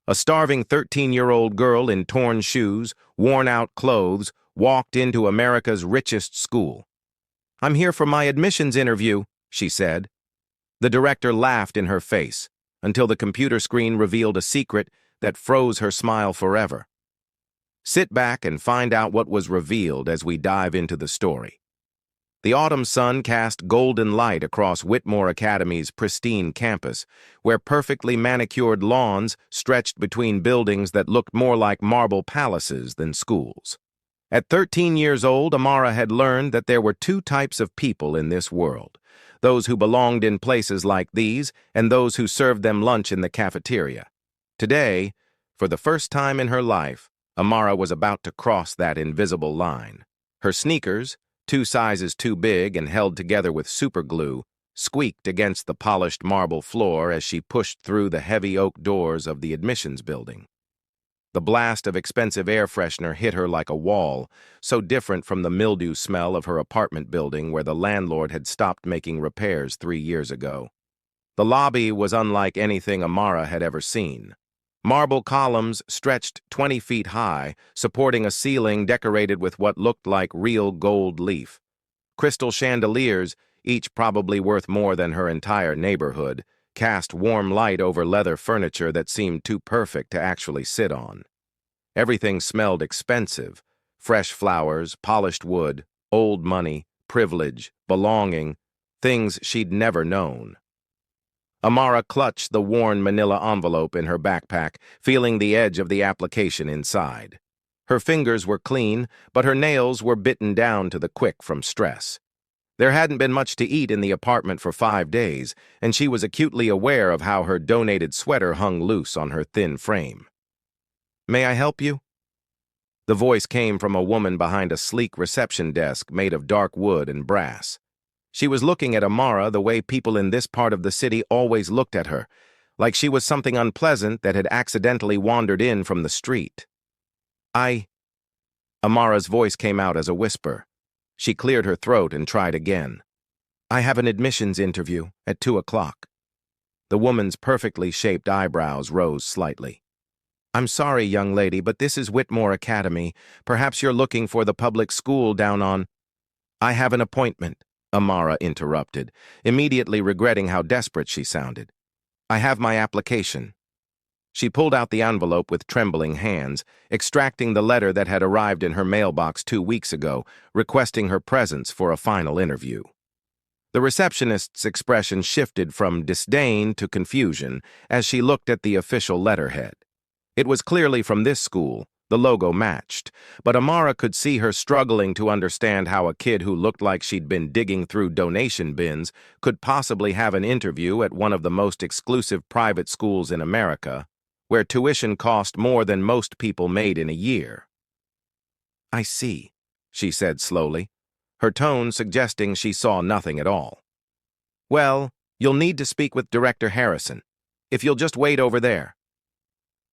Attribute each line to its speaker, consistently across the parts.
Speaker 1: A starving 13-year-old girl in torn shoes, worn-out clothes, walked into America's richest school. "I'm here for my admissions interview," she said. The director laughed in her face until the computer screen revealed a secret that froze her smile forever. Sit back and find out what was revealed as we dive into the story. The autumn sun cast golden light across Whitmore Academy's pristine campus, where perfectly manicured lawns stretched between buildings that looked more like marble palaces than schools. At 13 years old, Amara had learned that there were two types of people in this world: those who belonged in places like these and those who served them lunch in the cafeteria. Today, for the first time in her life, Amara was about to cross that invisible line. Her sneakers, 2 sizes too big and held together with superglue, squeaked against the polished marble floor as she pushed through the heavy oak doors of the admissions building. The blast of expensive air freshener hit her like a wall, so different from the mildew smell of her apartment building where the landlord had stopped making repairs 3 years ago. The lobby was unlike anything Amara had ever seen. Marble columns stretched 20 feet high, supporting a ceiling decorated with what looked like real gold leaf. Crystal chandeliers, each probably worth more than her entire neighborhood, cast warm light over leather furniture that seemed too perfect to actually sit on. Everything smelled expensive: fresh flowers, polished wood, old money, privilege, belonging, things she'd never known. Amara clutched the worn manila envelope in her backpack, feeling the edge of the application inside. Her fingers were clean, but her nails were bitten down to the quick from stress. There hadn't been much to eat in the apartment for 5 days, and she was acutely aware of how her donated sweater hung loose on her thin frame. "May I help you?" The voice came from a woman behind a sleek reception desk made of dark wood and brass. She was looking at Amara the way people in this part of the city always looked at her, like she was something unpleasant that had accidentally wandered in from the street. Amara's voice came out as a whisper. She cleared her throat and tried again. "I have an admissions interview at 2 o'clock. The woman's perfectly shaped eyebrows rose slightly. "I'm sorry, young lady, but this is Whitmore Academy. Perhaps you're looking for the public school down on—" "I have an appointment," Amara interrupted, immediately regretting how desperate she sounded. "I have my application." She pulled out the envelope with trembling hands, extracting the letter that had arrived in her mailbox 2 weeks ago, requesting her presence for a final interview. The receptionist's expression shifted from disdain to confusion as she looked at the official letterhead. It was clearly from this school. The logo matched, but Amara could see her struggling to understand how a kid who looked like she'd been digging through donation bins could possibly have an interview at one of the most exclusive private schools in America, where tuition cost more than most people made in a year. "I see," she said slowly, her tone suggesting she saw nothing at all. "Well, you'll need to speak with Director Harrison. If you'll just wait over there."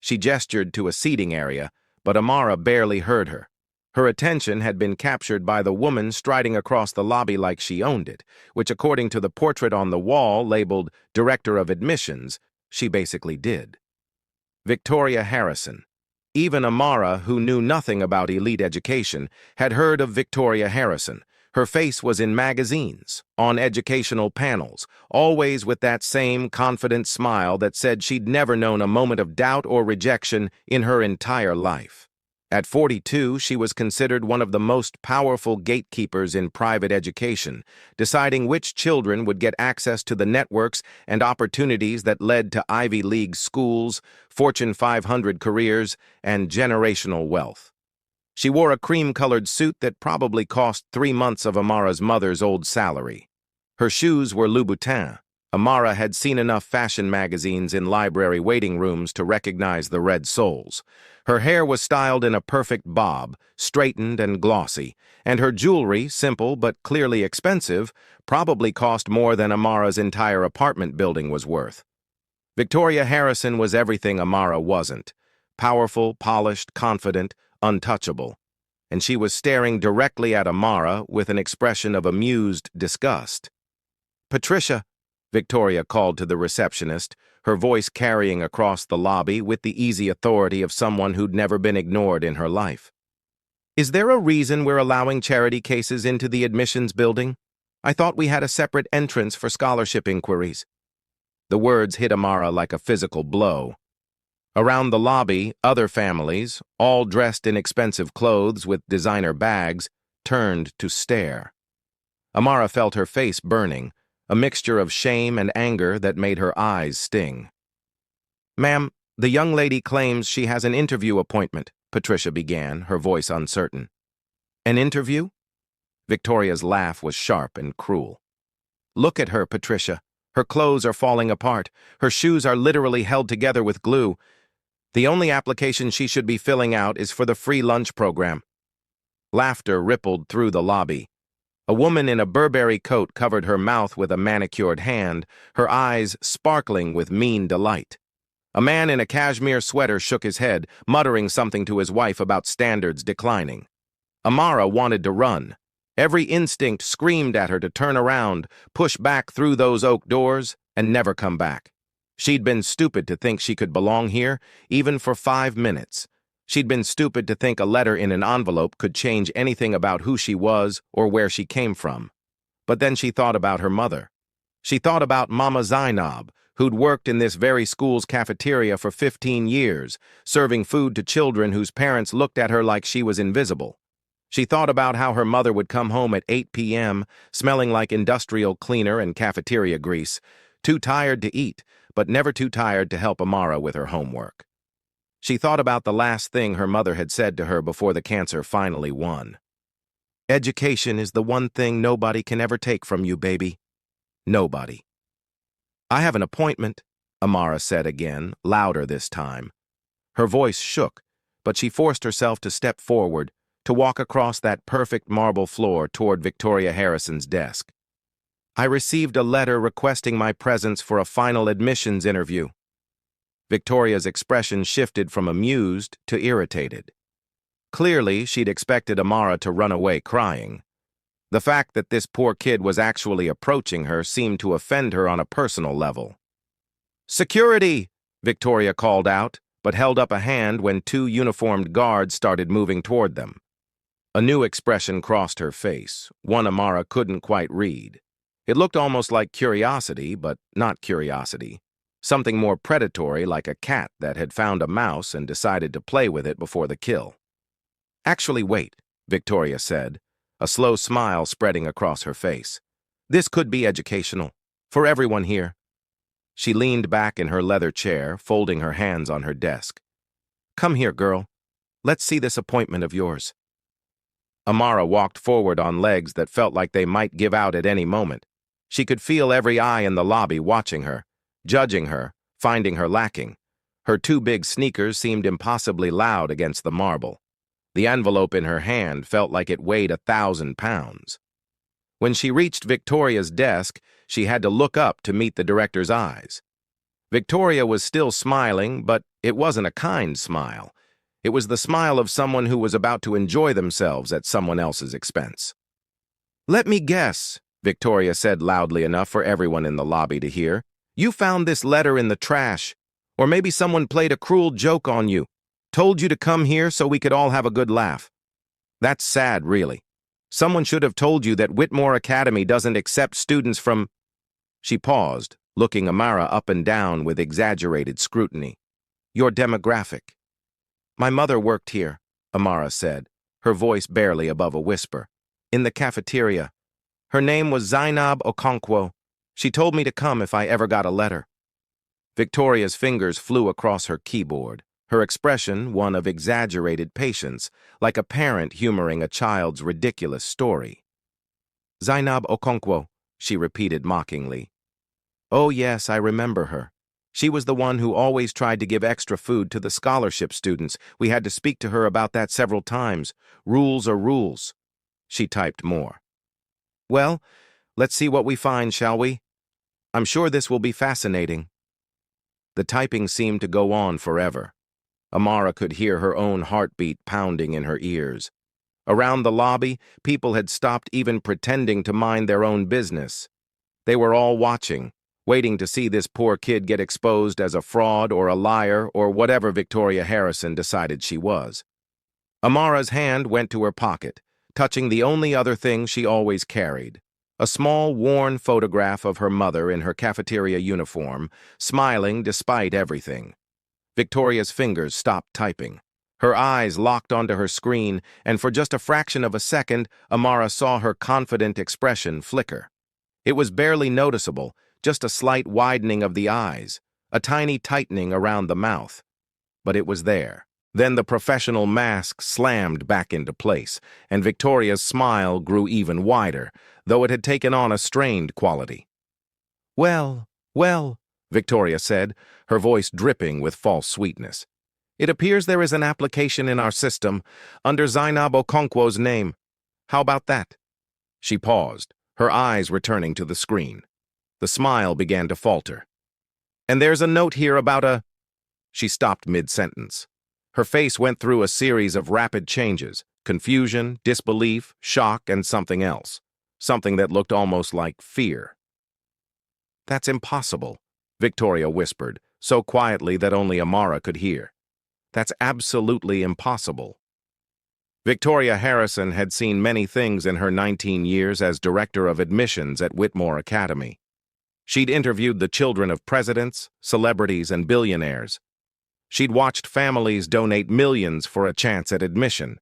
Speaker 1: She gestured to a seating area, but Amara barely heard her. Her attention had been captured by the woman striding across the lobby like she owned it, which, according to the portrait on the wall labeled Director of Admissions, she basically did. Victoria Harrison. Even Amara, who knew nothing about elite education, had heard of Victoria Harrison. Her face was in magazines, on educational panels, always with that same confident smile that said she'd never known a moment of doubt or rejection in her entire life. At 42, she was considered one of the most powerful gatekeepers in private education, deciding which children would get access to the networks and opportunities that led to Ivy League schools, Fortune 500 careers, and generational wealth. She wore a cream-colored suit that probably cost 3 months of Amara's mother's old salary. Her shoes were Louboutin. Amara had seen enough fashion magazines in library waiting rooms to recognize the red soles. Her hair was styled in a perfect bob, straightened and glossy, and her jewelry, simple but clearly expensive, probably cost more than Amara's entire apartment building was worth. Victoria Harrison was everything Amara wasn't: powerful, polished, confident, untouchable. And she was staring directly at Amara with an expression of amused disgust. "Patricia," Victoria called to the receptionist, her voice carrying across the lobby with the easy authority of someone who'd never been ignored in her life. "Is there a reason we're allowing charity cases into the admissions building? I thought we had a separate entrance for scholarship inquiries." The words hit Amara like a physical blow. Around the lobby, other families, all dressed in expensive clothes with designer bags, turned to stare. Amara felt her face burning, a mixture of shame and anger that made her eyes sting. "Ma'am, the young lady claims she has an interview appointment," Patricia began, her voice uncertain. "An interview?" Victoria's laugh was sharp and cruel. "Look at her, Patricia. Her clothes are falling apart. Her shoes are literally held together with glue. The only application she should be filling out is for the free lunch program." Laughter rippled through the lobby. A woman in a Burberry coat covered her mouth with a manicured hand, her eyes sparkling with mean delight. A man in a cashmere sweater shook his head, muttering something to his wife about standards declining. Amara wanted to run. Every instinct screamed at her to turn around, push back through those oak doors, and never come back. She'd been stupid to think she could belong here, even for 5 minutes. She'd been stupid to think a letter in an envelope could change anything about who she was or where she came from. But then she thought about her mother. She thought about Mama Zainab, who'd worked in this very school's cafeteria for 15 years, serving food to children whose parents looked at her like she was invisible. She thought about how her mother would come home at 8 p.m., smelling like industrial cleaner and cafeteria grease, too tired to eat, but never too tired to help Amara with her homework. She thought about the last thing her mother had said to her before the cancer finally won. "Education is the one thing nobody can ever take from you, baby. Nobody." "I have an appointment," Amara said again, louder this time. Her voice shook, but she forced herself to step forward, to walk across that perfect marble floor toward Victoria Harrison's desk. "I received a letter requesting my presence for a final admissions interview." Victoria's expression shifted from amused to irritated. Clearly, she'd expected Amara to run away crying. The fact that this poor kid was actually approaching her seemed to offend her on a personal level. "Security!" Victoria called out, but held up a hand when 2 uniformed guards started moving toward them. A new expression crossed her face, one Amara couldn't quite read. It looked almost like curiosity, but not curiosity. Something more predatory, like a cat that had found a mouse and decided to play with it before the kill. "Actually, wait," Victoria said, a slow smile spreading across her face. "This could be educational, for everyone here." She leaned back in her leather chair, folding her hands on her desk. "Come here, girl. Let's see this appointment of yours." Amara walked forward on legs that felt like they might give out at any moment. She could feel every eye in the lobby watching her, judging her, finding her lacking. Her 2 big sneakers seemed impossibly loud against the marble. The envelope in her hand felt like it weighed 1,000 pounds. When she reached Victoria's desk, she had to look up to meet the director's eyes. Victoria was still smiling, but it wasn't a kind smile. It was the smile of someone who was about to enjoy themselves at someone else's expense. "Let me guess," Victoria said loudly enough for everyone in the lobby to hear. "You found this letter in the trash. Or maybe someone played a cruel joke on you, told you to come here so we could all have a good laugh. That's sad, really. Someone should have told you that Whitmore Academy doesn't accept students from—" She paused, looking Amara up and down with exaggerated scrutiny. "Your demographic." "My mother worked here," Amara said, her voice barely above a whisper. "In the cafeteria. Her name was Zainab Okonkwo. She told me to come if I ever got a letter." Victoria's fingers flew across her keyboard, her expression one of exaggerated patience, like a parent humoring a child's ridiculous story. "Zainab Okonkwo," she repeated mockingly. "Oh yes, I remember her. She was the one who always tried to give extra food to the scholarship students. We had to speak to her about that several times. Rules are rules." She typed more. "Well, let's see what we find, shall we? I'm sure this will be fascinating." The typing seemed to go on forever. Amara could hear her own heartbeat pounding in her ears. Around the lobby, people had stopped even pretending to mind their own business. They were all watching, waiting to see this poor kid get exposed as a fraud or a liar or whatever Victoria Harrison decided she was. Amara's hand went to her pocket, touching the only other thing she always carried, a small, worn photograph of her mother in her cafeteria uniform, smiling despite everything. Victoria's fingers stopped typing. Her eyes locked onto her screen, and for just a fraction of a second, Amara saw her confident expression flicker. It was barely noticeable, just a slight widening of the eyes, a tiny tightening around the mouth. But it was there. Then the professional mask slammed back into place, and Victoria's smile grew even wider, though it had taken on a strained quality. "Well, Victoria said, her voice dripping with false sweetness. "It appears there is an application in our system under Zainab Okonkwo's name. How about that?" She paused, her eyes returning to the screen. The smile began to falter. "And there's a note here about a—" She stopped mid-sentence. Her face went through a series of rapid changes, confusion, disbelief, shock, and something else. Something that looked almost like fear. "That's impossible," Victoria whispered, so quietly that only Amara could hear. "That's absolutely impossible." Victoria Harrison had seen many things in her 19 years as director of admissions at Whitmore Academy. She'd interviewed the children of presidents, celebrities, and billionaires. She'd watched families donate millions for a chance at admission.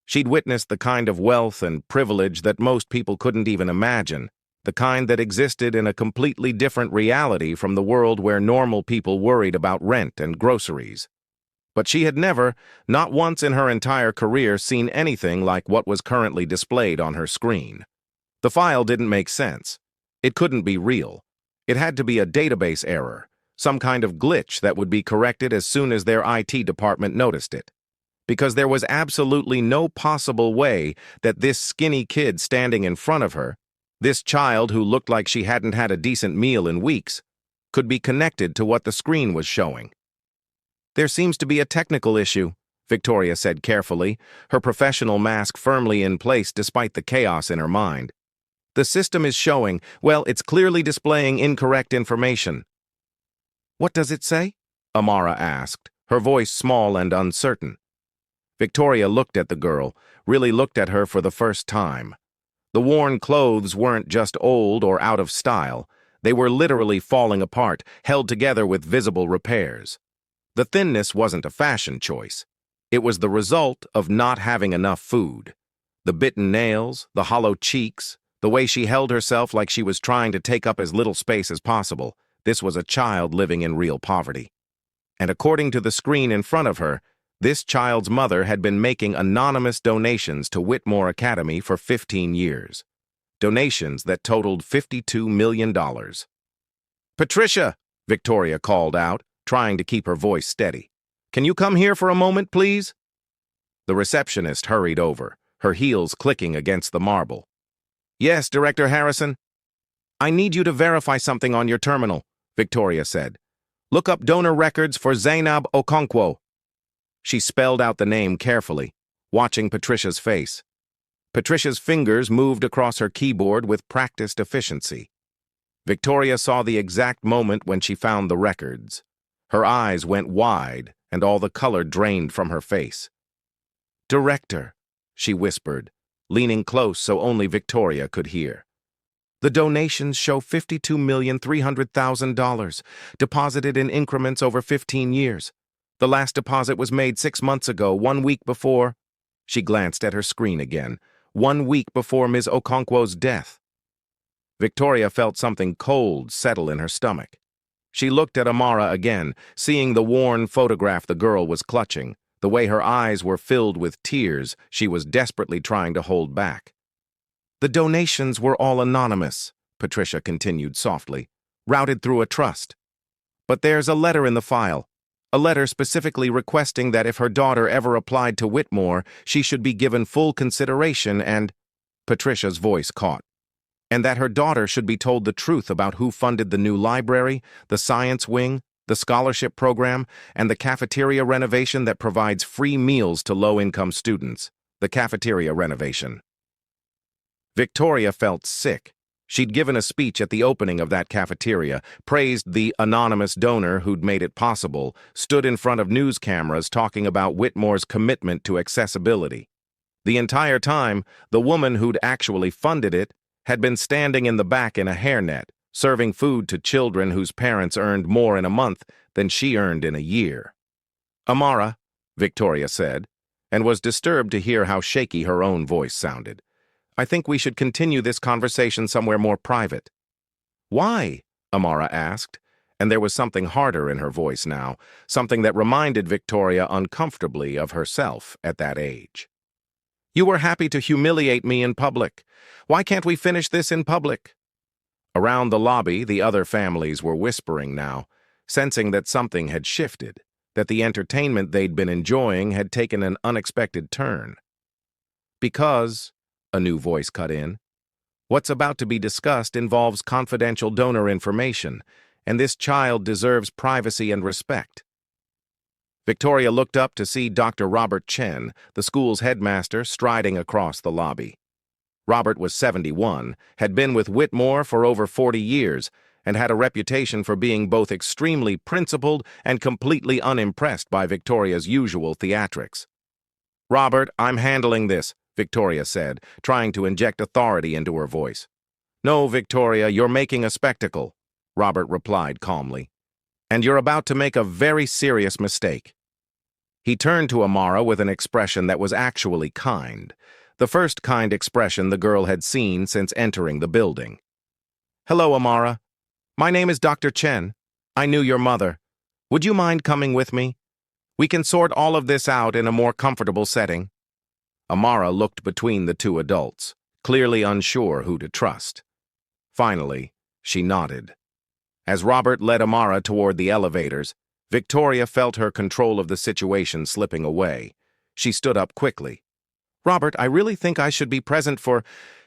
Speaker 1: She'd witnessed the kind of wealth and privilege that most people couldn't even imagine, the kind that existed in a completely different reality from the world where normal people worried about rent and groceries. But she had never, not once in her entire career, seen anything like what was currently displayed on her screen. The file didn't make sense. It couldn't be real. It had to be a database error, some kind of glitch that would be corrected as soon as their IT department noticed it. Because there was absolutely no possible way that this skinny kid standing in front of her, this child who looked like she hadn't had a decent meal in weeks, could be connected to what the screen was showing. "There seems to be a technical issue," Victoria said carefully, her professional mask firmly in place despite the chaos in her mind. "The system is showing, well, it's clearly displaying incorrect information." "What does it say?" Amara asked, her voice small and uncertain. Victoria looked at the girl, really looked at her for the first time. The worn clothes weren't just old or out of style. They were literally falling apart, held together with visible repairs. The thinness wasn't a fashion choice. It was the result of not having enough food. The bitten nails, the hollow cheeks, the way she held herself like she was trying to take up as little space as possible. This was a child living in real poverty. And according to the screen in front of her, this child's mother had been making anonymous donations to Whitmore Academy for 15 years. Donations that totaled $52 million. "Patricia," Victoria called out, trying to keep her voice steady. "Can you come here for a moment, please?" The receptionist hurried over, her heels clicking against the marble. "Yes, Director Harrison?" "I need you to verify something on your terminal," Victoria said. "Look up donor records for Zainab Okonkwo." She spelled out the name carefully, watching Patricia's face. Patricia's fingers moved across her keyboard with practiced efficiency. Victoria saw the exact moment when she found the records. Her eyes went wide, and all the color drained from her face. "Director," she whispered, leaning close so only Victoria could hear. "The donations show $52,300,000, deposited in increments over 15 years. The last deposit was made 6 months ago, 1 week before—" She glanced at her screen again. 1 week before Ms. Okonkwo's death. Victoria felt something cold settle in her stomach. She looked at Amara again, seeing the worn photograph the girl was clutching, the way her eyes were filled with tears she was desperately trying to hold back. "The donations were all anonymous," Patricia continued softly, "routed through a trust. But there's a letter in the file. A letter specifically requesting that if her daughter ever applied to Whitmore, she should be given full consideration and—" Patricia's voice caught. "And that her daughter should be told the truth about who funded the new library, the science wing, the scholarship program, and the cafeteria renovation that provides free meals to low-income students. The cafeteria renovation." Victoria felt sick. She'd given a speech at the opening of that cafeteria, praised the anonymous donor who'd made it possible, stood in front of news cameras talking about Whitmore's commitment to accessibility. The entire time, the woman who'd actually funded it had been standing in the back in a hairnet, serving food to children whose parents earned more in a month than she earned in a year. "Amara," Victoria said, and was disturbed to hear how shaky her own voice sounded. "I think we should continue this conversation somewhere more private." "Why?" Amara asked, and there was something harder in her voice now, something that reminded Victoria uncomfortably of herself at that age. "You were happy to humiliate me in public. Why can't we finish this in public?" Around the lobby, the other families were whispering now, sensing that something had shifted, that the entertainment they'd been enjoying had taken an unexpected turn. "Because," a new voice cut in, "what's about to be discussed involves confidential donor information, and this child deserves privacy and respect." Victoria looked up to see Dr. Robert Chen, the school's headmaster, striding across the lobby. Robert was 71, had been with Whitmore for over 40 years, and had a reputation for being both extremely principled and completely unimpressed by Victoria's usual theatrics. "Robert, I'm handling this," Victoria said, trying to inject authority into her voice. "No, Victoria, you're making a spectacle," Robert replied calmly. "And you're about to make a very serious mistake." He turned to Amara with an expression that was actually kind, the first kind expression the girl had seen since entering the building. "Hello, Amara. My name is Dr. Chen. I knew your mother. Would you mind coming with me? We can sort all of this out in a more comfortable setting." Amara looked between the two adults, clearly unsure who to trust. Finally, she nodded. As Robert led Amara toward the elevators, Victoria felt her control of the situation slipping away. She stood up quickly. "Robert, I really think I should be present for—"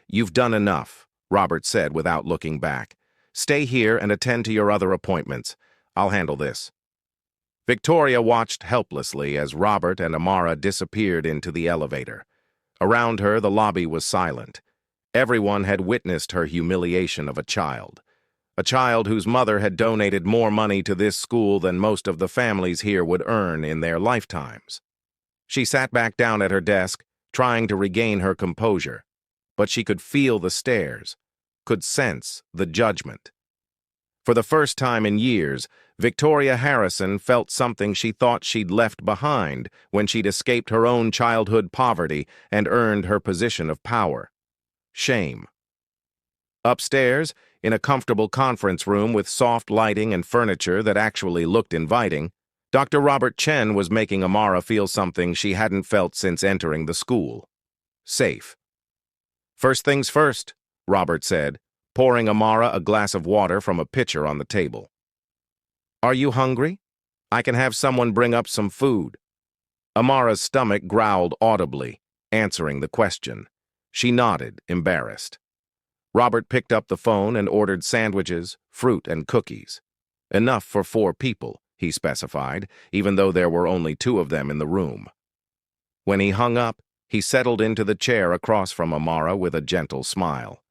Speaker 1: "You've done enough," Robert said without looking back. "Stay here and attend to your other appointments. I'll handle this." Victoria watched helplessly as Robert and Amara disappeared into the elevator. Around her, the lobby was silent. Everyone had witnessed her humiliation of a child whose mother had donated more money to this school than most of the families here would earn in their lifetimes. She sat back down at her desk, trying to regain her composure, but she could feel the stares, could sense the judgment. For the first time in years, Victoria Harrison felt something she thought she'd left behind when she'd escaped her own childhood poverty and earned her position of power: shame. Upstairs, in a comfortable conference room with soft lighting and furniture that actually looked inviting, Dr. Robert Chen was making Amara feel something she hadn't felt since entering the school: safe. "First things first," Robert said, pouring Amara a glass of water from a pitcher on the table. "Are you hungry? I can have someone bring up some food." Amara's stomach growled audibly, answering the question. She nodded, embarrassed. Robert picked up the phone and ordered sandwiches, fruit, and cookies. Enough for 4 people, he specified, even though there were only 2 of them in the room. When he hung up, he settled into the chair across from Amara with a gentle smile.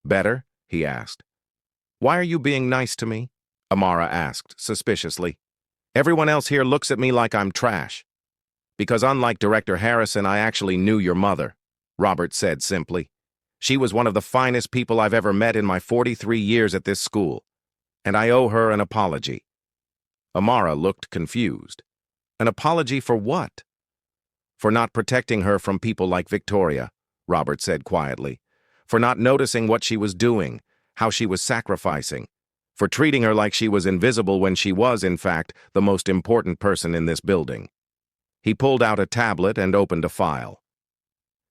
Speaker 1: "Better?" he asked. "Why are you being nice to me?" Amara asked suspiciously. "Everyone else here looks at me like I'm trash." "Because unlike Director Harrison, I actually knew your mother," Robert said simply. "She was one of the finest people I've ever met in my 43 years at this school, and I owe her an apology." Amara looked confused. "An apology for what?" "For not protecting her from people like Victoria," Robert said quietly. "For not noticing what she was doing, how she was sacrificing. For treating her like she was invisible when she was, in fact, the most important person in this building." He pulled out a tablet and opened a file.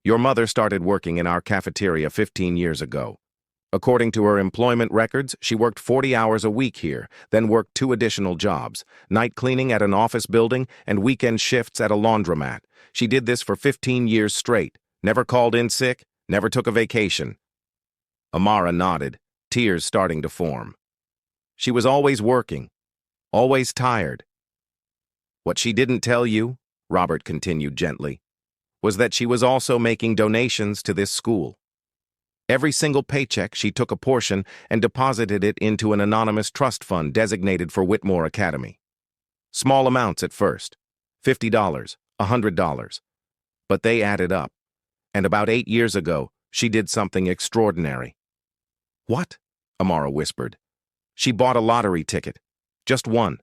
Speaker 1: "Your mother started working in our cafeteria 15 years ago. According to her employment records, she worked 40 hours a week here, then worked 2 additional jobs: night cleaning at an office building and weekend shifts at a laundromat. She did this for 15 years straight, never called in sick, never took a vacation." Amara nodded, tears starting to form. "She was always working, always tired." "What she didn't tell you," Robert continued gently, "was that she was also making donations to this school." Every single paycheck, she took a portion and deposited it into an anonymous trust fund designated for Whitmore Academy. Small amounts at first, $50, $100, but they added up. And about 8 years ago, she did something extraordinary. "What?" Amara whispered. "She bought a lottery ticket. Just one.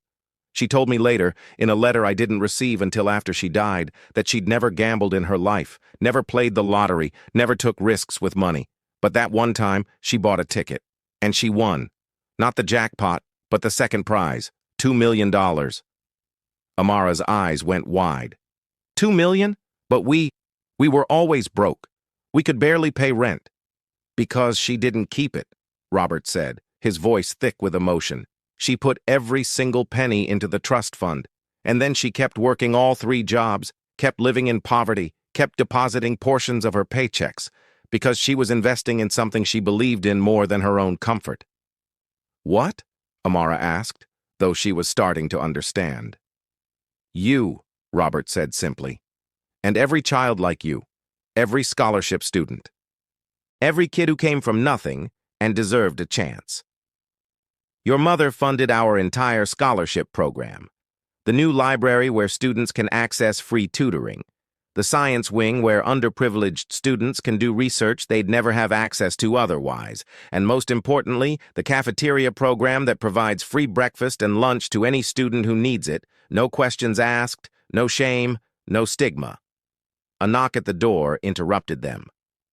Speaker 1: She told me later, in a letter I didn't receive until after she died, that she'd never gambled in her life, never played the lottery, never took risks with money. But that one time, she bought a ticket. And she won. Not the jackpot, but the second prize, $2 million. Amara's eyes went wide. $2 million? But we were always broke. We could barely pay rent. Because she didn't keep it, Robert said, his voice thick with emotion. She put every single penny into the trust fund, and then she kept working all 3 jobs, kept living in poverty, kept depositing portions of her paychecks, because she was investing in something she believed in more than her own comfort. "What?" Amara asked, though she was starting to understand. "You," Robert said simply, "and every child like you, every scholarship student. Every kid who came from nothing and deserved a chance. Your mother funded our entire scholarship program, the new library where students can access free tutoring, the science wing where underprivileged students can do research they'd never have access to otherwise, and most importantly, the cafeteria program that provides free breakfast and lunch to any student who needs it, no questions asked, no shame, no stigma." A knock at the door interrupted them.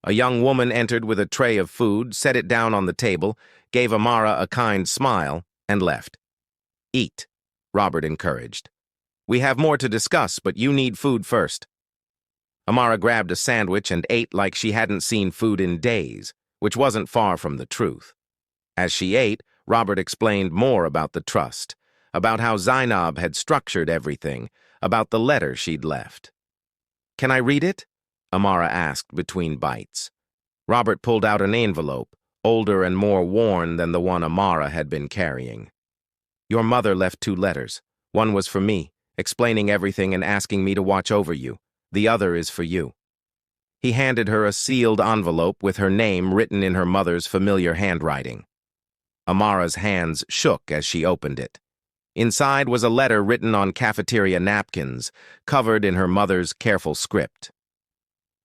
Speaker 1: A young woman entered with a tray of food, set it down on the table, gave Amara a kind smile, and left. "Eat," Robert encouraged. "We have more to discuss, but you need food first." Amara grabbed a sandwich and ate like she hadn't seen food in days, which wasn't far from the truth. As she ate, Robert explained more about the trust, about how Zainab had structured everything, about the letter she'd left. "Can I read it?" Amara asked between bites. Robert pulled out an envelope, older and more worn than the one Amara had been carrying. "Your mother left 2 letters. One was for me, explaining everything and asking me to watch over you. The other is for you." He handed her a sealed envelope with her name written in her mother's familiar handwriting. Amara's hands shook as she opened it. Inside was a letter written on cafeteria napkins, covered in her mother's careful script.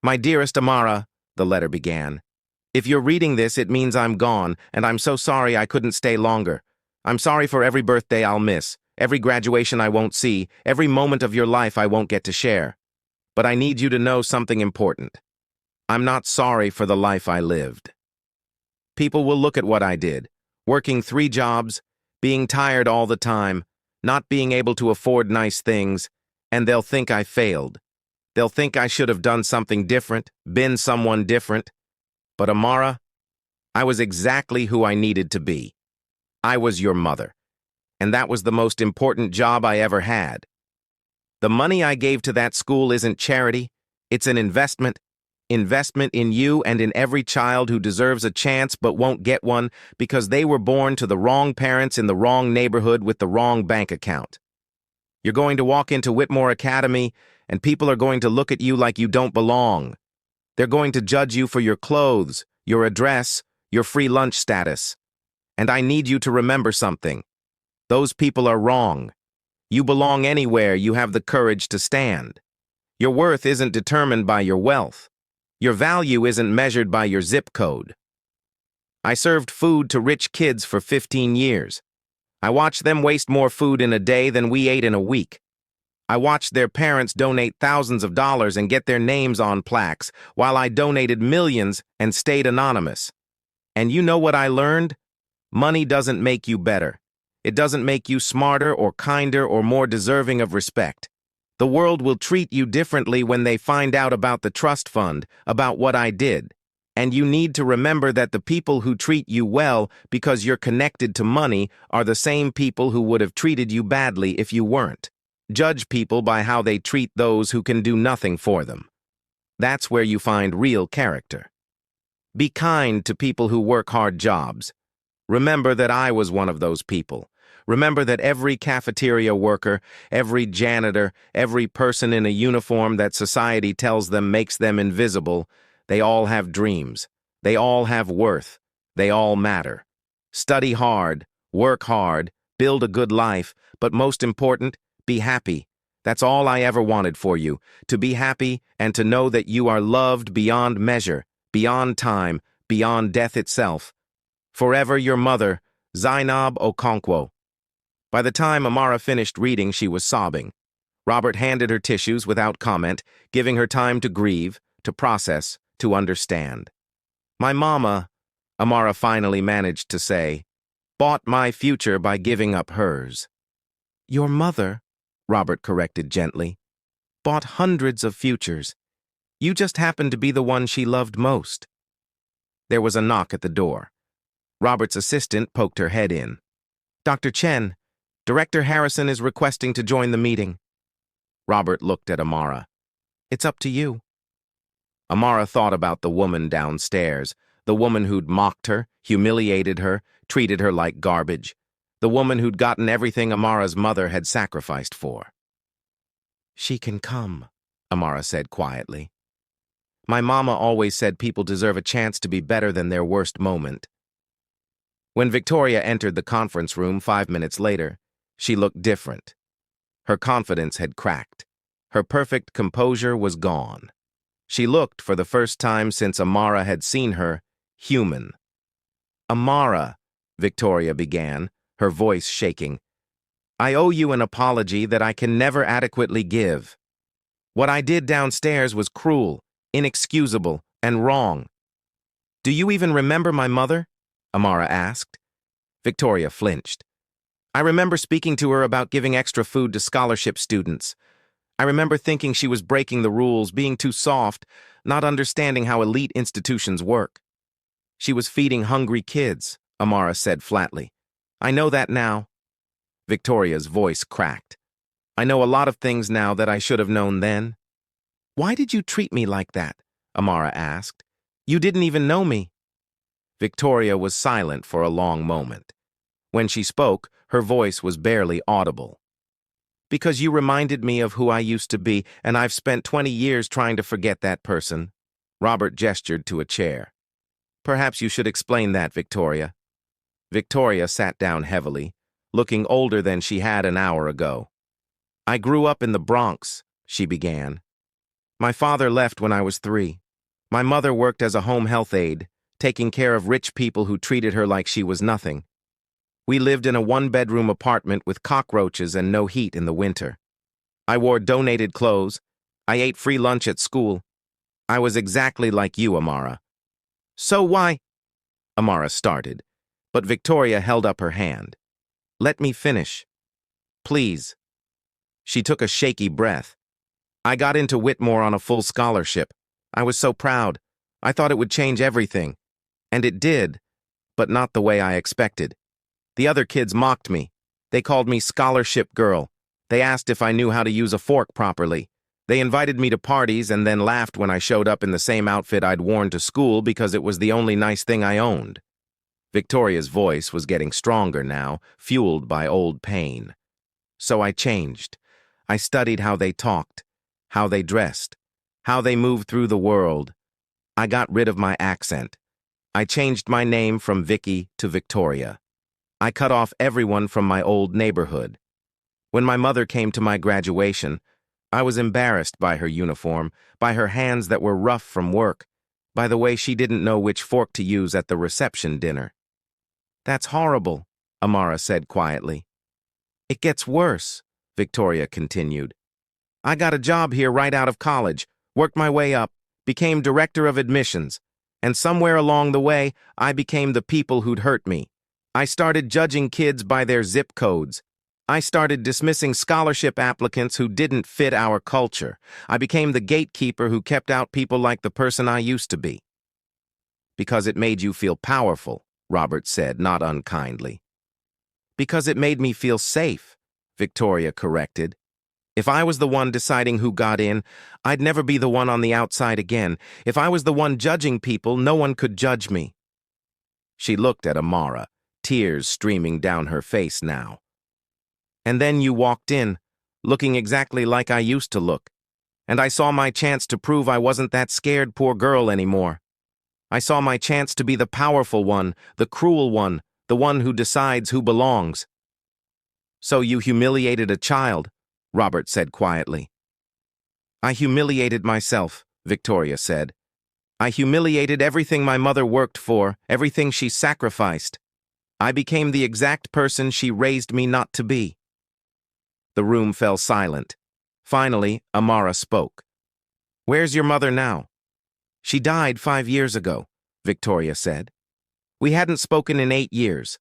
Speaker 1: "My dearest Amara," the letter began. "If you're reading this, it means I'm gone, and I'm so sorry I couldn't stay longer. I'm sorry for every birthday I'll miss, every graduation I won't see, every moment of your life I won't get to share. But I need you to know something important. I'm not sorry for the life I lived. People will look at what I did, working 3 jobs, being tired all the time, not being able to afford nice things, and they'll think I failed. They'll think I should have done something different, been someone different. But Amara, I was exactly who I needed to be. I was your mother, and that was the most important job I ever had. The money I gave to that school isn't charity, it's an investment. Investment in you and in every child who deserves a chance but won't get one because they were born to the wrong parents in the wrong neighborhood with the wrong bank account. You're going to walk into Whitmore Academy, and people are going to look at you like you don't belong. They're going to judge you for your clothes, your address, your free lunch status. And I need you to remember something. Those people are wrong. You belong anywhere you have the courage to stand. Your worth isn't determined by your wealth. Your value isn't measured by your zip code. I served food to rich kids for 15 years. I watched them waste more food in a day than we ate in a week. I watched their parents donate thousands of dollars and get their names on plaques, while I donated millions and stayed anonymous. And you know what I learned? Money doesn't make you better. It doesn't make you smarter or kinder or more deserving of respect. The world will treat you differently when they find out about the trust fund, about what I did. And you need to remember that the people who treat you well because you're connected to money are the same people who would have treated you badly if you weren't. Judge people by how they treat those who can do nothing for them. That's where you find real character. Be kind to people who work hard jobs. Remember that I was one of those people. Remember that every cafeteria worker, every janitor, every person in a uniform that society tells them makes them invisible, they all have dreams. They all have worth. They all matter. Study hard, work hard, build a good life, but most important, be happy. That's all I ever wanted for you, to be happy and to know that you are loved beyond measure, beyond time, beyond death itself. Forever your mother, Zainab Okonkwo. By the time Amara finished reading, she was sobbing. Robert handed her tissues without comment, giving her time to grieve, to process, to understand. My mama, Amara finally managed to say, bought my future by giving up hers. Your mother, Robert corrected gently, bought hundreds of futures. You just happened to be the one she loved most. There was a knock at the door. Robert's assistant poked her head in. Dr. Chen, Director Harrison is requesting to join the meeting. Robert looked at Amara. It's up to you. Amara thought about the woman downstairs, the woman who'd mocked her, humiliated her, treated her like garbage, the woman who'd gotten everything Amara's mother had sacrificed for. She can come, Amara said quietly. My mama always said people deserve a chance to be better than their worst moment. When Victoria entered the conference room 5 minutes later, she looked different. Her confidence had cracked. Her perfect composure was gone. She looked, for the first time since Amara had seen her, human. Amara, Victoria began, her voice shaking. I owe you an apology that I can never adequately give. What I did downstairs was cruel, inexcusable, and wrong. Do you even remember my mother? Amara asked. Victoria flinched. I remember speaking to her about giving extra food to scholarship students. I remember thinking she was breaking the rules, being too soft, not understanding how elite institutions work. She was feeding hungry kids, Amara said flatly. I know that now. Victoria's voice cracked. I know a lot of things now that I should have known then. Why did you treat me like that? Amara asked. You didn't even know me. Victoria was silent for a long moment. When she spoke, her voice was barely audible. Because you reminded me of who I used to be, and I've spent 20 years trying to forget that person. Robert gestured to a chair. Perhaps you should explain that, Victoria. Victoria sat down heavily, looking older than she had an hour ago. I grew up in the Bronx, she began. My father left when I was 3. My mother worked as a home health aide, taking care of rich people who treated her like she was nothing. We lived in a 1-bedroom apartment with cockroaches and no heat in the winter. I wore donated clothes. I ate free lunch at school. I was exactly like you, Amara. So why? Amara started, but Victoria held up her hand. Let me finish. Please. She took a shaky breath. I got into Whitmore on a full scholarship. I was so proud. I thought it would change everything. And it did, but not the way I expected. The other kids mocked me. They called me scholarship girl. They asked if I knew how to use a fork properly. They invited me to parties and then laughed when I showed up in the same outfit I'd worn to school because it was the only nice thing I owned. Victoria's voice was getting stronger now, fueled by old pain. So I changed. I studied how they talked, how they dressed, how they moved through the world. I got rid of my accent. I changed my name from Vicky to Victoria. I cut off everyone from my old neighborhood. When my mother came to my graduation, I was embarrassed by her uniform, by her hands that were rough from work, by the way she didn't know which fork to use at the reception dinner. That's horrible, Amara said quietly. It gets worse, Victoria continued. I got a job here right out of college, worked my way up, became director of admissions, and somewhere along the way, I became the people who'd hurt me. I started judging kids by their zip codes. I started dismissing scholarship applicants who didn't fit our culture. I became the gatekeeper who kept out people like the person I used to be. Because it made you feel powerful, Robert said, not unkindly. Because it made me feel safe, Victoria corrected. If I was the one deciding who got in, I'd never be the one on the outside again. If I was the one judging people, no one could judge me. She looked at Amara, tears streaming down her face now. And then you walked in, looking exactly like I used to look, and I saw my chance to prove I wasn't that scared poor girl anymore. I saw my chance to be the powerful one, the cruel one, the one who decides who belongs. So you humiliated a child, Robert said quietly. I humiliated myself, Victoria said. I humiliated everything my mother worked for, everything she sacrificed. I became the exact person she raised me not to be. The room fell silent. Finally, Amara spoke. Where's your mother now? She died 5 years ago, Victoria said. We hadn't spoken in 8 years.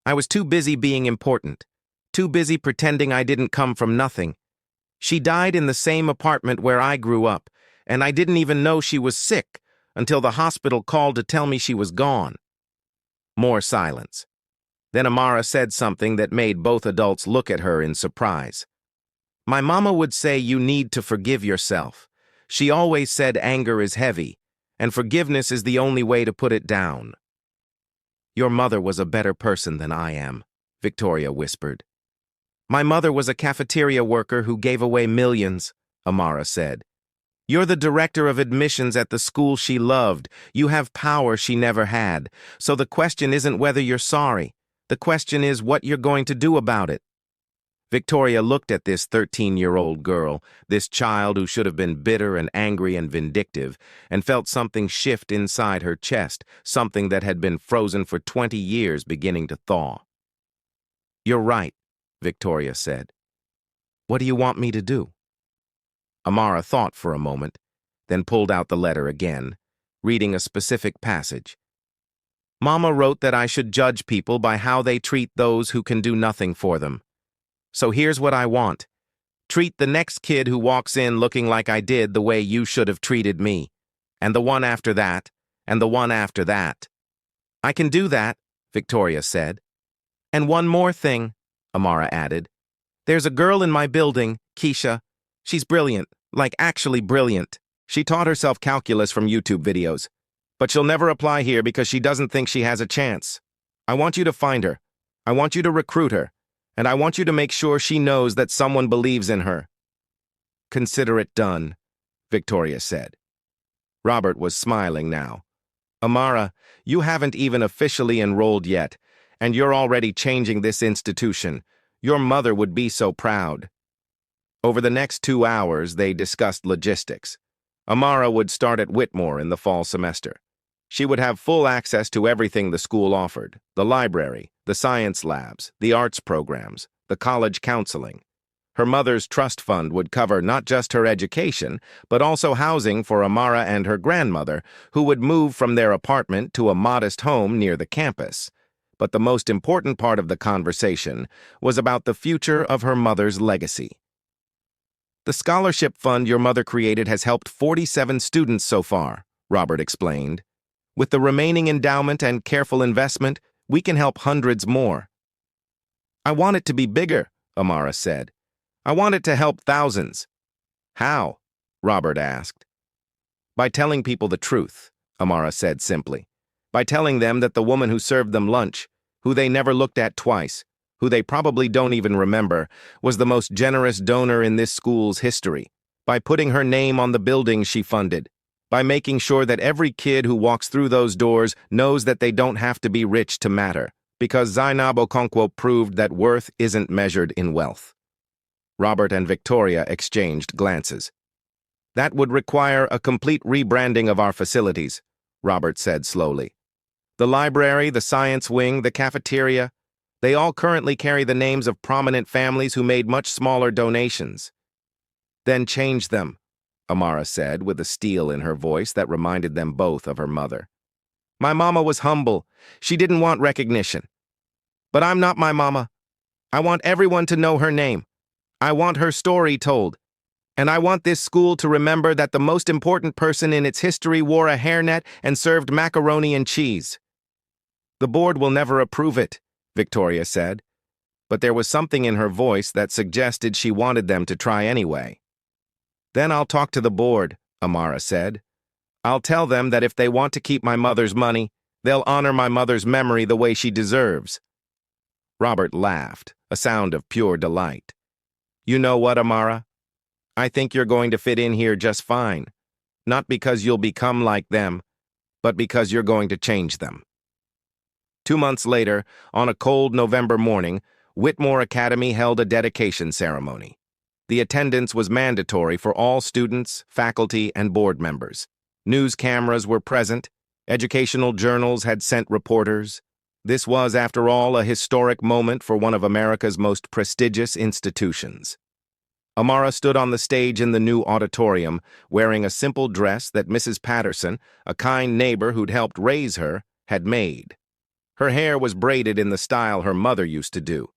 Speaker 1: I was too busy being important, too busy pretending I didn't come from nothing. She died in the same apartment where I grew up, and I didn't even know she was sick until the hospital called to tell me she was gone. More silence. Then Amara said something that made both adults look at her in surprise. My mama would say you need to forgive yourself. She always said anger is heavy, and forgiveness is the only way to put it down. Your mother was a better person than I am, Victoria whispered. My mother was a cafeteria worker who gave away millions, Amara said. You're the director of admissions at the school she loved. You have power she never had. So the question isn't whether you're sorry. The question is what you're going to do about it. Victoria looked at this 13-year-old girl, this child who should have been bitter and angry and vindictive, and felt something shift inside her chest, something that had been frozen for 20 years beginning to thaw. You're right, Victoria said. What do you want me to do? Amara thought for a moment, then pulled out the letter again, reading a specific passage. Mama wrote that I should judge people by how they treat those who can do nothing for them. So here's what I want. Treat the next kid who walks in looking like I did the way you should have treated me. And the one after that, and the one after that. I can do that, Victoria said. And one more thing, Amara added. There's a girl in my building, Keisha. She's brilliant, like actually brilliant. She taught herself calculus from YouTube videos. But she'll never apply here because she doesn't think she has a chance. I want you to find her. I want you to recruit her. And I want you to make sure she knows that someone believes in her. Consider it done, Victoria said. Robert was smiling now. Amara, you haven't even officially enrolled yet, and you're already changing this institution. Your mother would be so proud. Over the next 2 hours, they discussed logistics. Amara would start at Whitmore in the fall semester. She would have full access to everything the school offered, the library, the science labs, the arts programs, the college counseling. Her mother's trust fund would cover not just her education, but also housing for Amara and her grandmother, who would move from their apartment to a modest home near the campus. But the most important part of the conversation was about the future of her mother's legacy. The scholarship fund your mother created has helped 47 students so far, Robert explained. With the remaining endowment and careful investment, we can help hundreds more. I want it to be bigger, Amara said. I want it to help thousands. How? Robert asked. By telling people the truth, Amara said simply. By telling them that the woman who served them lunch, who they never looked at twice, who they probably don't even remember, was the most generous donor in this school's history. By putting her name on the buildings she funded. By making sure that every kid who walks through those doors knows that they don't have to be rich to matter, because Zainab Okonkwo proved that worth isn't measured in wealth. Robert and Victoria exchanged glances. That would require a complete rebranding of our facilities, Robert said slowly. The library, the science wing, the cafeteria, they all currently carry the names of prominent families who made much smaller donations. Then change them, Amara said with a steel in her voice that reminded them both of her mother. My mama was humble. She didn't want recognition. But I'm not my mama. I want everyone to know her name. I want her story told. And I want this school to remember that the most important person in its history wore a hairnet and served macaroni and cheese. The board will never approve it, Victoria said. But there was something in her voice that suggested she wanted them to try anyway. Then I'll talk to the board, Amara said. I'll tell them that if they want to keep my mother's money, they'll honor my mother's memory the way she deserves. Robert laughed, a sound of pure delight. You know what, Amara? I think you're going to fit in here just fine. Not because you'll become like them, but because you're going to change them. 2 months later, on a cold November morning, Whitmore Academy held a dedication ceremony. The attendance was mandatory for all students, faculty, and board members. News cameras were present. Educational journals had sent reporters. This was, after all, a historic moment for one of America's most prestigious institutions. Amara stood on the stage in the new auditorium, wearing a simple dress that Mrs. Patterson, a kind neighbor who'd helped raise her, had made. Her hair was braided in the style her mother used to do.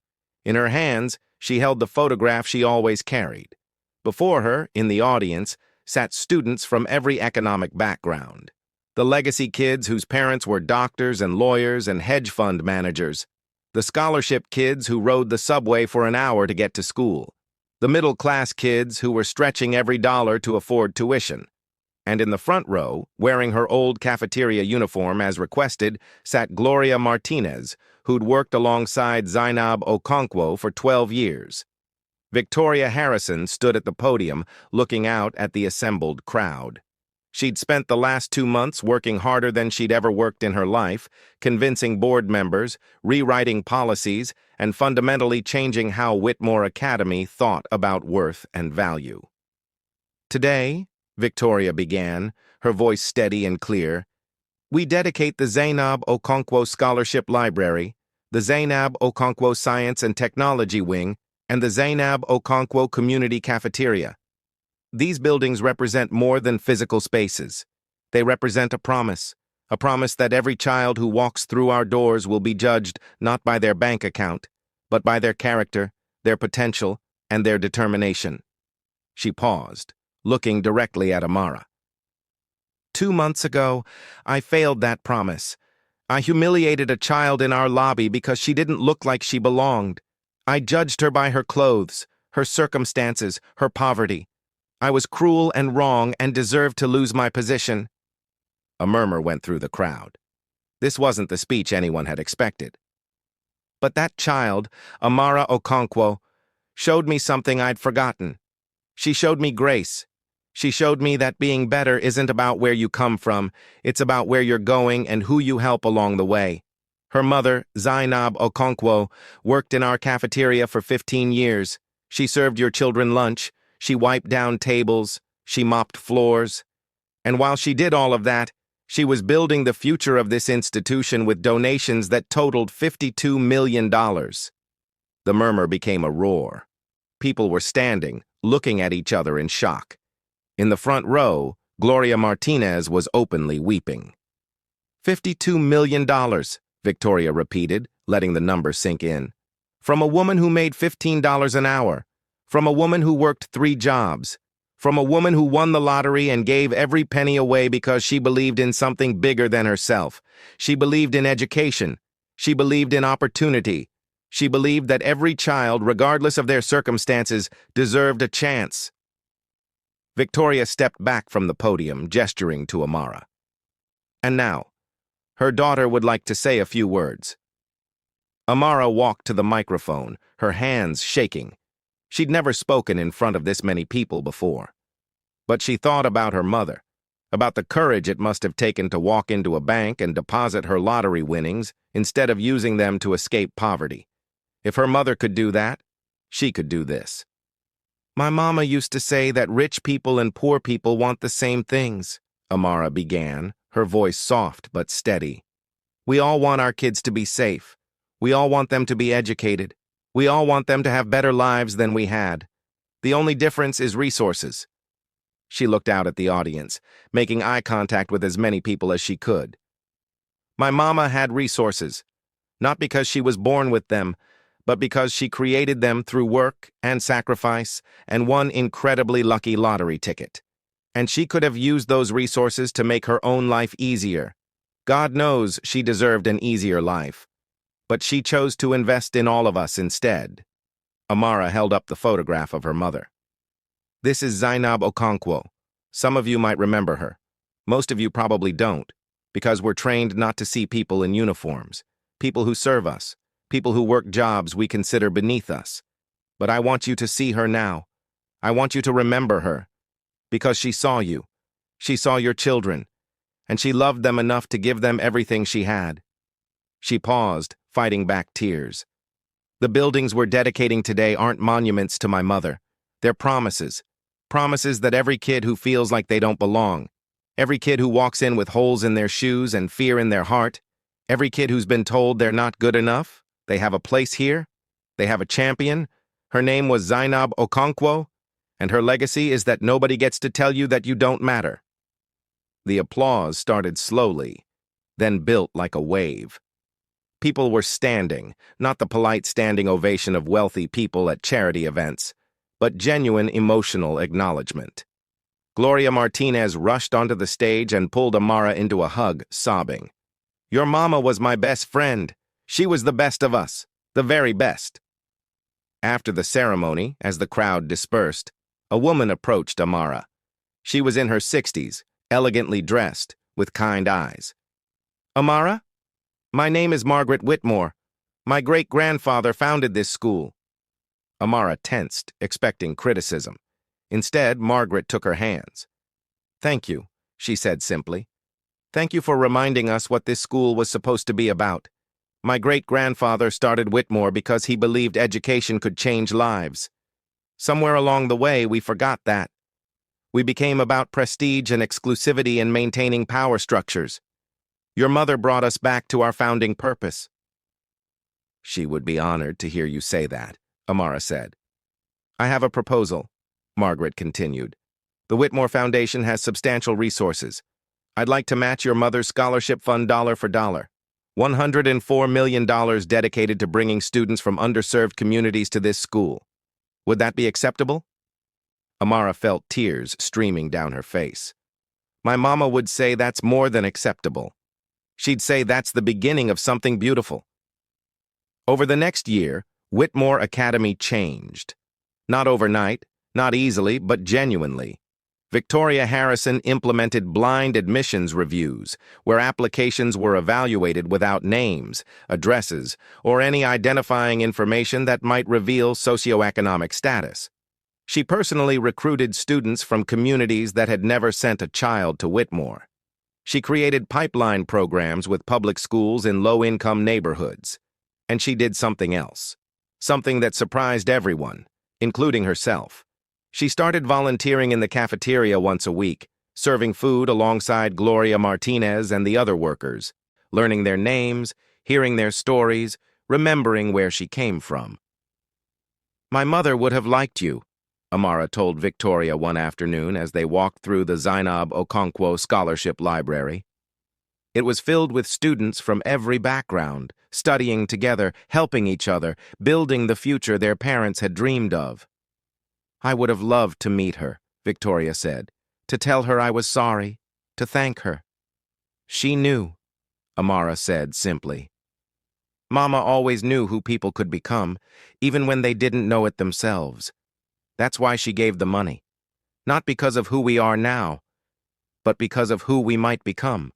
Speaker 1: In her hands, she held the photograph she always carried. Before her, in the audience, sat students from every economic background. The legacy kids whose parents were doctors and lawyers and hedge fund managers. The scholarship kids who rode the subway for an hour to get to school. The middle-class kids who were stretching every dollar to afford tuition. And in the front row, wearing her old cafeteria uniform as requested, sat Gloria Martinez, who'd worked alongside Zainab Okonkwo for 12 years. Victoria Harrison stood at the podium, looking out at the assembled crowd. She'd spent the last 2 months working harder than she'd ever worked in her life, convincing board members, rewriting policies, and fundamentally changing how Whitmore Academy thought about worth and value. Today, Victoria began, her voice steady and clear, we dedicate the Zainab Okonkwo Scholarship Library, the Zainab Okonkwo Science and Technology Wing, and the Zainab Okonkwo Community Cafeteria. These buildings represent more than physical spaces. They represent a promise that every child who walks through our doors will be judged not by their bank account, but by their character, their potential, and their determination. She paused, looking directly at Amara. 2 months ago, I failed that promise. I humiliated a child in our lobby because she didn't look like she belonged. I judged her by her clothes, her circumstances, her poverty. I was cruel and wrong and deserved to lose my position. A murmur went through the crowd. This wasn't the speech anyone had expected. But that child, Amara Okonkwo, showed me something I'd forgotten. She showed me grace. She showed me that being better isn't about where you come from, it's about where you're going and who you help along the way. Her mother, Zainab Okonkwo, worked in our cafeteria for 15 years. She served your children lunch. She wiped down tables, she mopped floors, and while she did all of that, she was building the future of this institution with donations that totaled $52 million. The murmur became a roar. People were standing, looking at each other in shock. In the front row, Gloria Martinez was openly weeping. $52 million, Victoria repeated, letting the number sink in. From a woman who made $15 an hour. From a woman who worked 3 jobs. From a woman who won the lottery and gave every penny away because she believed in something bigger than herself. She believed in education. She believed in opportunity. She believed that every child, regardless of their circumstances, deserved a chance. Victoria stepped back from the podium, gesturing to Amara. And now, her daughter would like to say a few words. Amara walked to the microphone, her hands shaking. She'd never spoken in front of this many people before. But she thought about her mother, about the courage it must have taken to walk into a bank and deposit her lottery winnings instead of using them to escape poverty. If her mother could do that, she could do this. My mama used to say that rich people and poor people want the same things, Amara began, her voice soft but steady. We all want our kids to be safe. We all want them to be educated. We all want them to have better lives than we had. The only difference is resources. She looked out at the audience, making eye contact with as many people as she could. My mama had resources, not because she was born with them, but because she created them through work and sacrifice and one incredibly lucky lottery ticket. And she could have used those resources to make her own life easier. God knows she deserved an easier life. But she chose to invest in all of us instead. Amara held up the photograph of her mother. This is Zainab Okonkwo. Some of you might remember her. Most of you probably don't, because we're trained not to see people in uniforms, people who serve us, people who work jobs we consider beneath us. But I want you to see her now. I want you to remember her, because she saw you. She saw your children, and she loved them enough to give them everything she had. She paused, fighting back tears. The buildings we're dedicating today aren't monuments to my mother. They're promises. Promises that every kid who feels like they don't belong, every kid who walks in with holes in their shoes and fear in their heart, every kid who's been told they're not good enough, they have a place here, they have a champion. Her name was Zainab Okonkwo, and her legacy is that nobody gets to tell you that you don't matter. The applause started slowly, then built like a wave. People were standing, not the polite standing ovation of wealthy people at charity events, but genuine emotional acknowledgement. Gloria Martinez rushed onto the stage and pulled Amara into a hug, sobbing. "Your mama was my best friend. She was the best of us, the very best." After the ceremony, as the crowd dispersed, a woman approached Amara. She was in her 60s, elegantly dressed, with kind eyes. "Amara? My name is Margaret Whitmore. My great-grandfather founded this school." Amara tensed, expecting criticism. Instead, Margaret took her hands. "Thank you," she said simply. "Thank you for reminding us what this school was supposed to be about. My great-grandfather started Whitmore because he believed education could change lives. Somewhere along the way, we forgot that. We became about prestige and exclusivity and maintaining power structures. Your mother brought us back to our founding purpose." "She would be honored to hear you say that," Amara said. "I have a proposal," Margaret continued. "The Whitmore Foundation has substantial resources. I'd like to match your mother's scholarship fund dollar for dollar. $104 million dedicated to bringing students from underserved communities to this school. Would that be acceptable?" Amara felt tears streaming down her face. "My mama would say that's more than acceptable. She'd say that's the beginning of something beautiful." Over the next year, Whitmore Academy changed. Not overnight, not easily, but genuinely. Victoria Harrison implemented blind admissions reviews, where applications were evaluated without names, addresses, or any identifying information that might reveal socioeconomic status. She personally recruited students from communities that had never sent a child to Whitmore. She created pipeline programs with public schools in low-income neighborhoods. And she did something else. Something that surprised everyone, including herself. She started volunteering in the cafeteria once a week, serving food alongside Gloria Martinez and the other workers, learning their names, hearing their stories, remembering where she came from. "My mother would have liked you," Amara told Victoria one afternoon as they walked through the Zainab Okonkwo Scholarship Library. It was filled with students from every background, studying together, helping each other, building the future their parents had dreamed of. "I would have loved to meet her," Victoria said, "to tell her I was sorry, to thank her." "She knew," Amara said simply. "Mama always knew who people could become, even when they didn't know it themselves. That's why she gave the money. Not because of who we are now, but because of who we might become."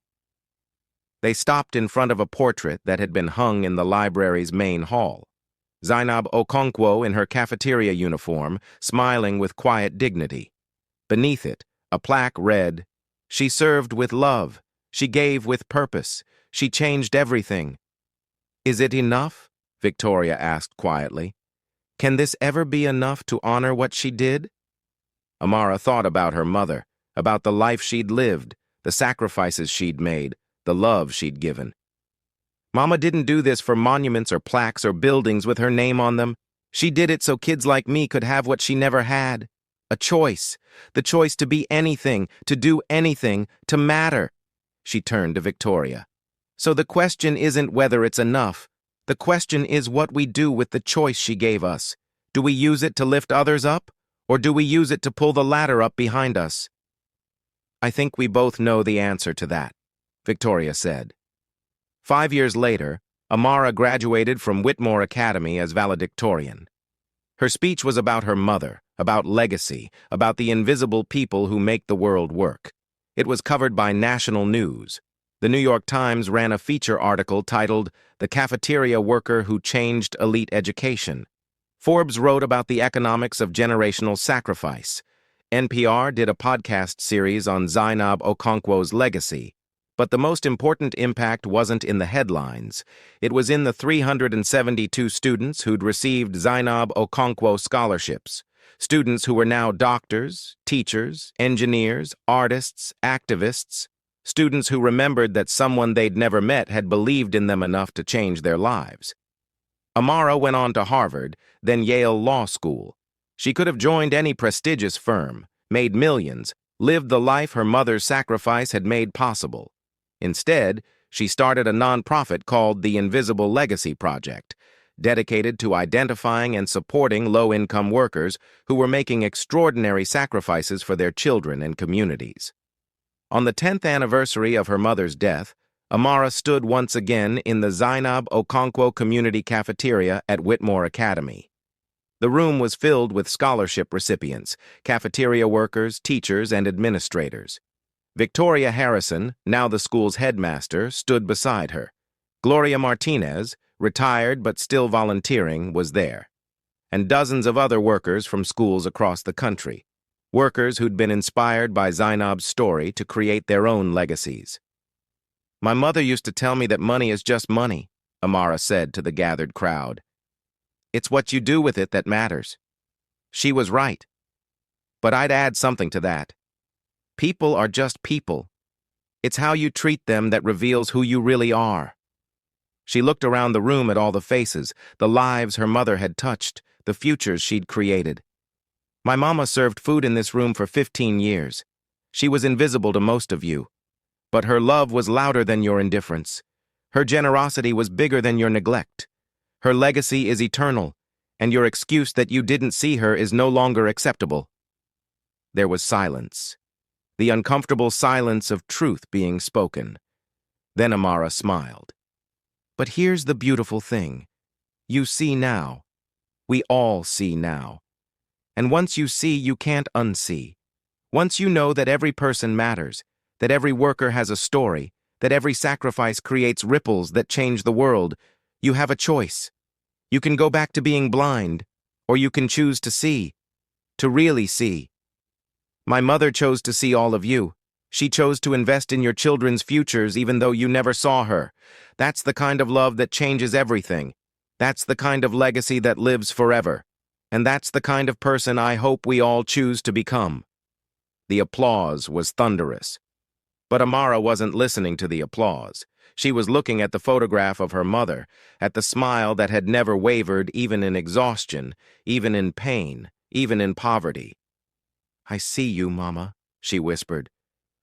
Speaker 1: They stopped in front of a portrait that had been hung in the library's main hall. Zainab Okonkwo in her cafeteria uniform, smiling with quiet dignity. Beneath it, a plaque read, "She served with love. She gave with purpose. She changed everything." "Is it enough?" Victoria asked quietly. "Can this ever be enough to honor what she did?" Amara thought about her mother, about the life she'd lived, the sacrifices she'd made, the love she'd given. Mama didn't do this for monuments or plaques or buildings with her name on them. She did it so kids like me could have what she never had. A choice. The choice to be anything, to do anything, to matter. She turned to Victoria. "So the question isn't whether it's enough. The question is what we do with the choice she gave us. Do we use it to lift others up, or do we use it to pull the ladder up behind us?" "I think we both know the answer to that," Victoria said. 5 years later, Amara graduated from Whitmore Academy as valedictorian. Her speech was about her mother, about legacy, about the invisible people who make the world work. It was covered by national news. The New York Times ran a feature article titled "The Cafeteria Worker Who Changed Elite Education." Forbes wrote about the economics of generational sacrifice. NPR did a podcast series on Zainab Okonkwo's legacy. But the most important impact wasn't in the headlines. It was in the 372 students who'd received Zainab Okonkwo scholarships. Students who were now doctors, teachers, engineers, artists, activists. Students who remembered that someone they'd never met had believed in them enough to change their lives. Amara went on to Harvard, then Yale Law School. She could have joined any prestigious firm, made millions, lived the life her mother's sacrifice had made possible. Instead, she started a nonprofit called the Invisible Legacy Project, dedicated to identifying and supporting low-income workers who were making extraordinary sacrifices for their children and communities. On the 10th anniversary of her mother's death, Amara stood once again in the Zainab Okonkwo Community Cafeteria at Whitmore Academy. The room was filled with scholarship recipients, cafeteria workers, teachers, and administrators. Victoria Harrison, now the school's headmaster, stood beside her. Gloria Martinez, retired but still volunteering, was there. And dozens of other workers from schools across the country. Workers who'd been inspired by Zainab's story to create their own legacies. "My mother used to tell me that money is just money," Amara said to the gathered crowd. "It's what you do with it that matters." She was right. But I'd add something to that. People are just people. It's how you treat them that reveals who you really are. She looked around the room at all the faces, the lives her mother had touched, the futures she'd created. "My mama served food in this room for 15 years. She was invisible to most of you. But her love was louder than your indifference. Her generosity was bigger than your neglect. Her legacy is eternal, and your excuse that you didn't see her is no longer acceptable." There was silence. The uncomfortable silence of truth being spoken. Then Amara smiled. "But here's the beautiful thing. You see now. We all see now. And once you see, you can't unsee. Once you know that every person matters, that every worker has a story, that every sacrifice creates ripples that change the world, you have a choice. You can go back to being blind, or you can choose to see, to really see. My mother chose to see all of you. She chose to invest in your children's futures even though you never saw her. That's the kind of love that changes everything. That's the kind of legacy that lives forever. And that's the kind of person I hope we all choose to become." The applause was thunderous. But Amara wasn't listening to the applause. She was looking at the photograph of her mother, at the smile that had never wavered even in exhaustion, even in pain, even in poverty. "I see you, Mama," she whispered.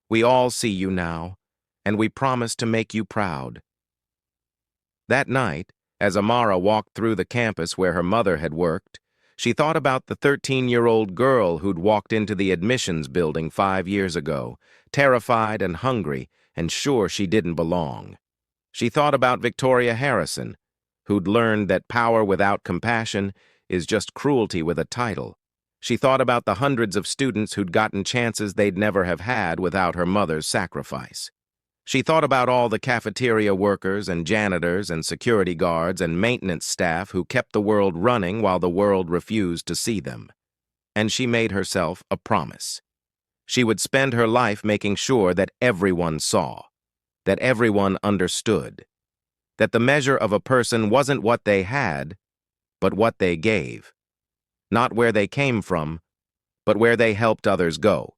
Speaker 1: "We all see you now, and we promise to make you proud." That night, as Amara walked through the campus where her mother had worked, she thought about the 13-year-old girl who'd walked into the admissions building 5 years ago, terrified and hungry, and sure she didn't belong. She thought about Victoria Harrison, who'd learned that power without compassion is just cruelty with a title. She thought about the hundreds of students who'd gotten chances they'd never have had without her mother's sacrifice. She thought about all the cafeteria workers and janitors and security guards and maintenance staff who kept the world running while the world refused to see them. And she made herself a promise. She would spend her life making sure that everyone saw, that everyone understood, that the measure of a person wasn't what they had, but what they gave. Not where they came from, but where they helped others go.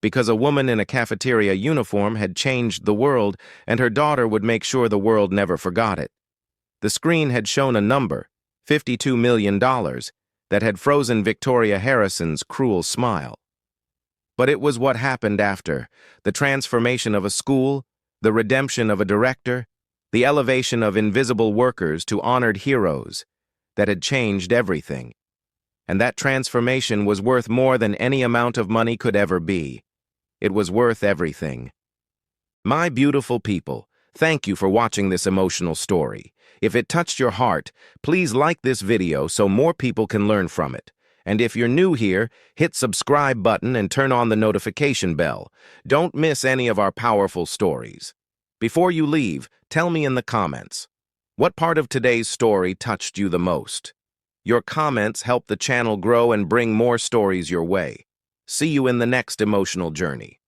Speaker 1: Because a woman in a cafeteria uniform had changed the world, and her daughter would make sure the world never forgot it. The screen had shown a number, $52 million, that had frozen Victoria Harrison's cruel smile. But it was what happened after, the transformation of a school, the redemption of a director, the elevation of invisible workers to honored heroes, that had changed everything. And that transformation was worth more than any amount of money could ever be. It was worth everything. My beautiful people, thank you for watching this emotional story. If it touched your heart, please like this video so more people can learn from it. And if you're new here, hit subscribe button and turn on the notification bell. Don't miss any of our powerful stories. Before you leave, tell me in the comments, what part of today's story touched you the most? Your comments help the channel grow and bring more stories your way. See you in the next emotional journey.